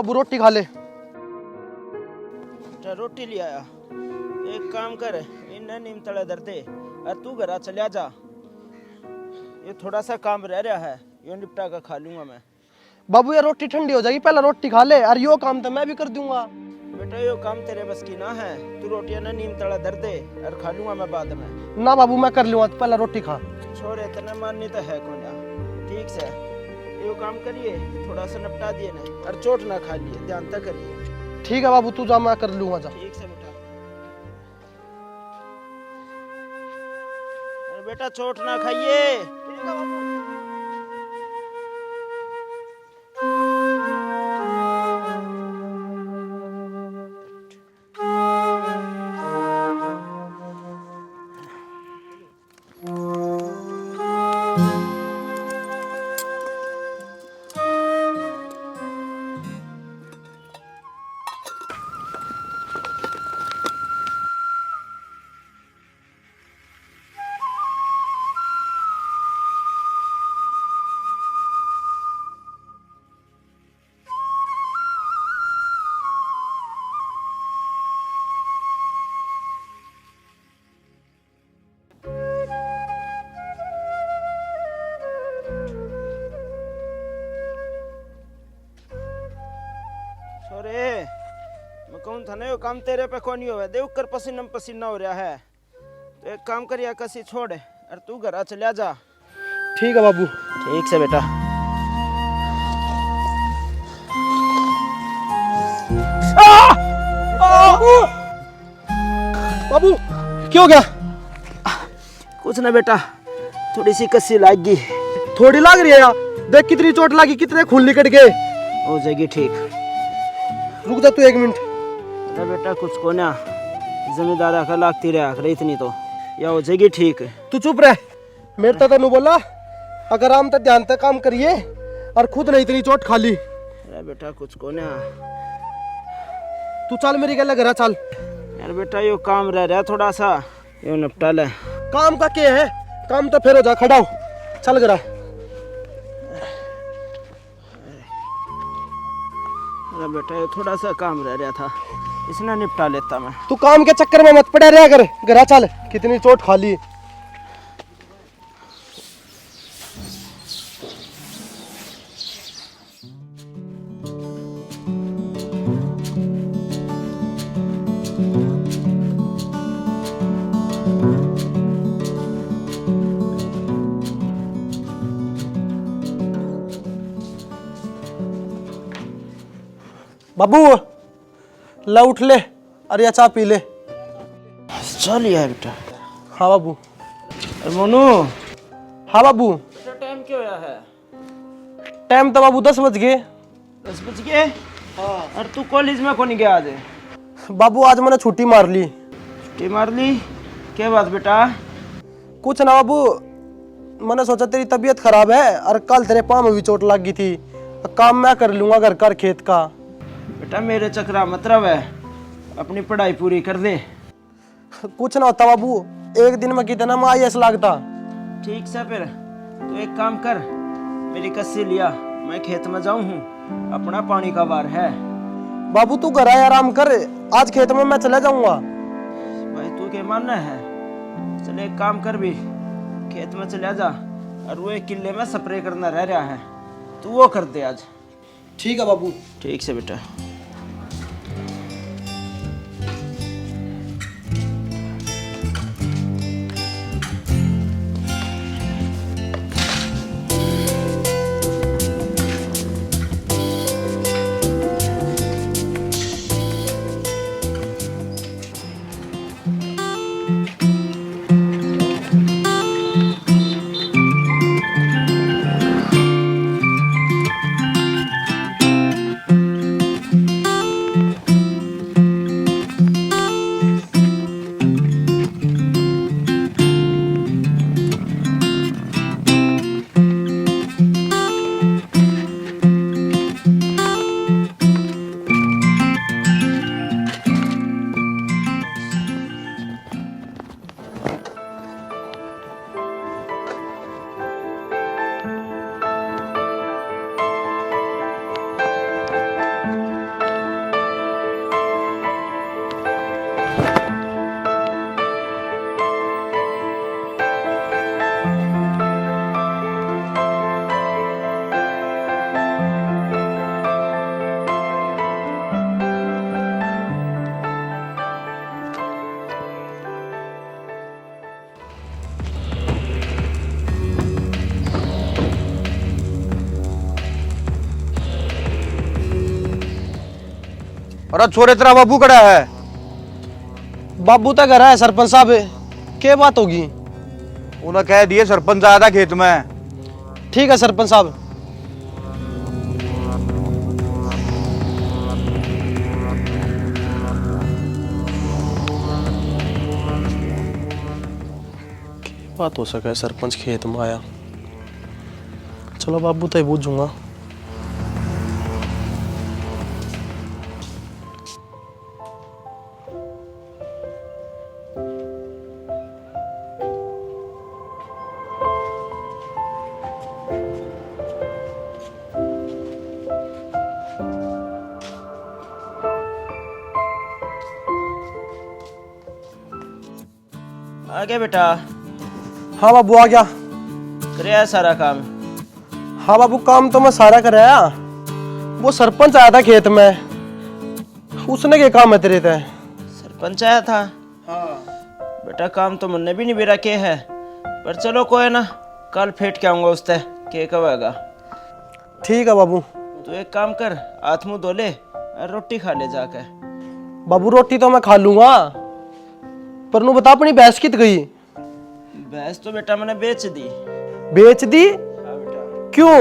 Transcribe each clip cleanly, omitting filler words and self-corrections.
बाबू रोटी खा ले। रोटी ले आया। एक काम कर, इन्हें नीम तले धर दे और तू घर चलिया जा। ये थोड़ा सा काम रह रहा है, ये निपटा कर खा लूंगा मैं। बाबू ये रोटी ठंडी हो जाएगी, पहले रोटी खा ले और यो काम तो मैं भी कर दूंगा। बेटा यो काम तेरे बस की ना है, तू रोटियां ना नीम तला धर दे और खा लूंगा मैं बाद में। ना बाबू मैं कर लूंगा, पहले रोटी खा। छोरे इतना माननी तो है कौन। ठीक से यो काम करिए, थोड़ा सा निपटा दिए ना और चोट ना खा लिए, ध्यान तक करिए। ठीक है बाबू, तू जा, मैं कर लूंगा। जा ठीक से बेटा। अरे बेटा चोट ना खाइए। ठीक है बाबू। छोरे मैं कहूँ था ना यो काम तेरे पे कौन हो, देव कर पसीना पसीना हो रहा है। तो एक काम करिया कसी छोड़ और तू घर चलिया जा। ठीक है बाबू। ठीक से बेटा। बाबू क्यों गया? कुछ ना बेटा, थोड़ी सी कसी लाग गई। थोड़ी लग रही है यार, देख कितनी चोट लगी, कितने खून निकल गए। हो जाएगी ठीक। रुक जा तू 1 मिनट। अरे बेटा कुछ को ना, जिम्मेदार का लागती रहा करे इतनी तो, या हो जाएगी ठीक। तू चुप रह, मेरे तो बोला अगर हम तो ध्यान से काम करिए और खुद नहीं इतनी चोट खा ली। अरे बेटा कुछ को ना, तू चल मेरी गल घर चल। यार बेटा यो काम रह रहा थोड़ा सा, यो निपटा ले। काम का क्या है, काम तो फिर हो जा, खड़ा हो चल गरा। अरे बेटा ये थोड़ा सा काम रह रहा था, इसने निपटा लेता मैं। तू काम के चक्कर में मत पड़ा रहा कर, घरा चल, कितनी चोट खा ली। बाबू ला उठ ले और या चाय पी ले। चल यार बेटा। हाँ बाबू। अरे मोनू। हाँ बाबू। बेटा टाइम क्यों होया है? टाइम तो बाबू 10 बज गए। 10 बज गए? हाँ। और तू कॉलेज में कौन गया आज? बाबू आज मैंने छुट्टी मार ली। छुट्टी मार ली? क्या बात बेटा? कुछ ना बाबू, मैंने सोचा तेरी तबीयत खराब है और कल तेरे पाँव में भी चोट लग गई थी, काम मैं कर लूंगा घर कर खेत का। बेटा मेरे चक्रा मतलब है, अपनी पढ़ाई पूरी कर दे। कुछ ना होता बाबू, एक दिन में कितना में IAS लगता। ठीक से फिर तो एक काम कर, मेरी कस्सी लिया, मैं खेत में जाऊं हूँ, अपना पानी का वार है। बाबू तू घर आए आराम कर, आज खेत में मैं चला जाऊंगा। भाई तू क्या मानना है? चले एक काम कर भी, खेत में चला जा और वो एक किले में स्प्रे करना रह रहा है, तू वो कर दे आज। ठीक है बाबू। ठीक से बेटा। अरे छोरे तेरा बाबू कड़ा है। बाबू तो घर है सरपंच साहब, क्या बात होगी? उन्हें कह दिए सरपंच आया था खेत में। ठीक है सरपंच साहब। क्या बात हो सके, सरपंच खेत में आया। चलो बाबू तो पूछूंगा। आ गया बेटा? हाँ बाबू आ गया। करे सारा काम? हाँ बाबू काम तो मैं सारा कराया। वो सरपंच आया था खेत में, उसने क्या काम है तेरे ते? सरपंच आया था? हाँ बेटा काम तो मुन्ने भी नहीं बेरा के है, पर चलो कोई ना, कल फेंट के आऊंगा उससे के कहेगा। ठीक है बाबू। तू एक काम कर, हाथ मुंह धो ले और रोटी खा ले जाके। बाबू रोटी तो मैं खा लूंगा, पर नू बता अपनी भैंस कित गई? भैंस तो बेटा मैंने बेच दी। बेच दी? हाँ बेटा। क्यों?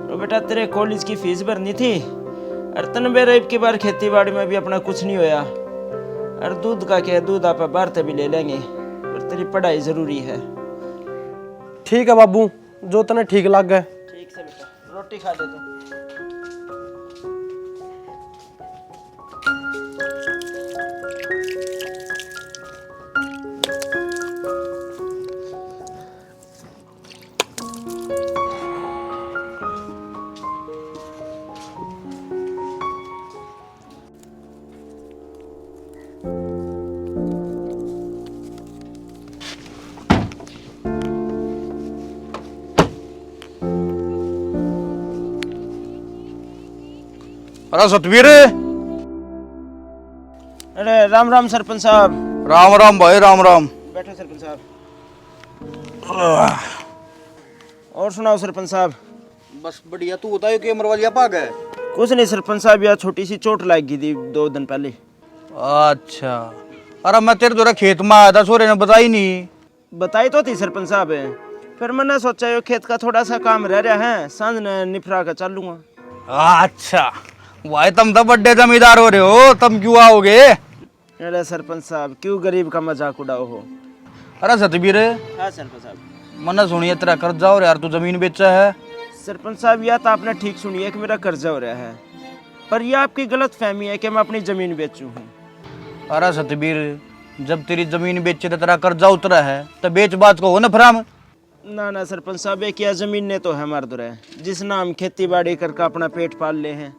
तो बेटा तेरे कॉलेज की फीस भरनी थी, और तन बेरेब की बार खेती बाड़ी में भी अपना कुछ नहीं होया, और दूध का क्या, दूध आप बाहर से भी ले लेंगे, पर तेरी पढ़ाई जरूरी है। ठीक है बाबू, जो तने ठीक लग गए। ठीक से बेटा, रोटी खा ले तू। अरे सतवीर। अरे राम राम सरपंच साहब। राम राम भाई, राम राम। बैठो सरपंच साहब। और सुनाओ सरपंच साहब। बस बढ़िया, तू बताओ कि मरवालिया भाग है? कुछ नहीं सरपंच साहब, यार छोटी सी चोट लग गई थी 2 दिन पहले। अच्छा। अरे मैं तेरे द्वारा खेत में आया था, सोरे ने बताई नहीं। बताई तो थी सरपंच साहब, फिर मैंने सोचा ये खेत का थोड़ा सा काम रह रहा है, सांझ ने निपटा कर चल लूंगा। अच्छा भाई, तुम तो बड़े जमींदार हो रहे हो, तुम क्यों आओगे? अरे सरपंच साहब क्यों गरीब का मजाक उड़ाओ हो। अरे सतवीर, हाँ सरपंच साहब। मना सुनिए तेरा कर्जा हो रहा यार, तू जमीन बेचा है। सरपंच साहब यह तो आपने ठीक सुनी है कि मेरा कर्जा हो रहा है, पर यह आपकी गलत फहमी है कि मैं अपनी जमीन बेचूं हूँ। अरे सतवीर, जब तेरी जमीन बेची तो तेरा कर्जा उतरा है, तो बेच बात को हो ना फराम। ना ना सरपंच साहब, एक यह जमीन ने तो है मर्द रहे जिस नाम खेती बाड़ी करके अपना पेट पाल ले हैं।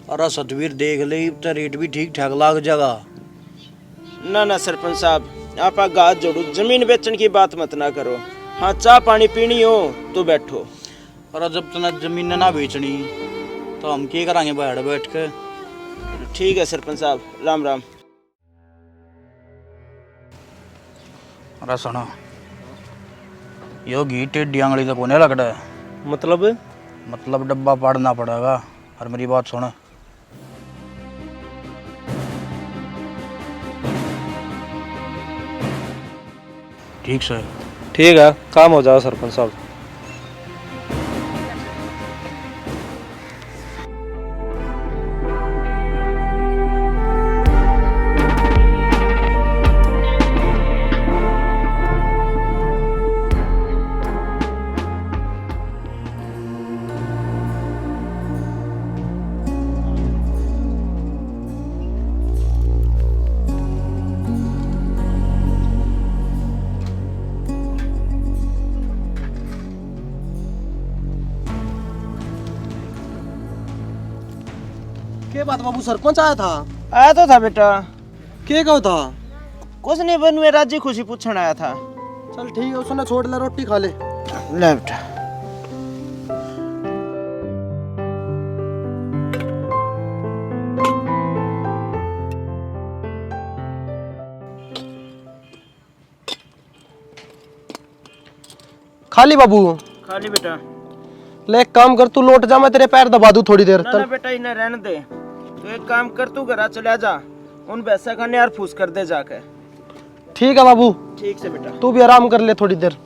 अरे सतवीर देख ले, तो रेट भी ठीक ठाक लाग जाएगा। ना ना सरपंच साहब, आप गाथ जोड़ो, जमीन बेचने की बात मत ना करो। हाँ चाय पानी पीनी हो तो बैठो। अरे जब तना जमीन ना बेचनी तो हम क्या करांगे बाहर बैठ के? ठीक है सरपंच साहब, राम राम। अरे सुनो, यो घी टेढ़ी आंगली तक होने लगता है। मतलब डब्बा पाड़ना पड़ेगा। और मेरी बात सुन, ठीक से? ठीक है, काम हो जाओ सरपंच साहब। क्या बात बाबू, सरपंच आया था? आया तो था बेटा। क्या कहो था? कुछ नहीं, बन में राजी खुशी पूछने आया था। चल ठीक है, उसने छोड़ ले, रोटी खा ले। ले बेटा। खाली बाबू? खाली बेटा। ले एक काम कर, तू लौट जा, मैं तेरे पैर दबा दूं थोड़ी देर ना ना तक। बेटा, इन्हें रहने दे, तो एक काम कर, तू घर चला जा, उन भैंसा खाने यार फूस कर दे जाके। ठीक है बाबू, ठीक से बेटा। तू भी आराम कर ले थोड़ी देर।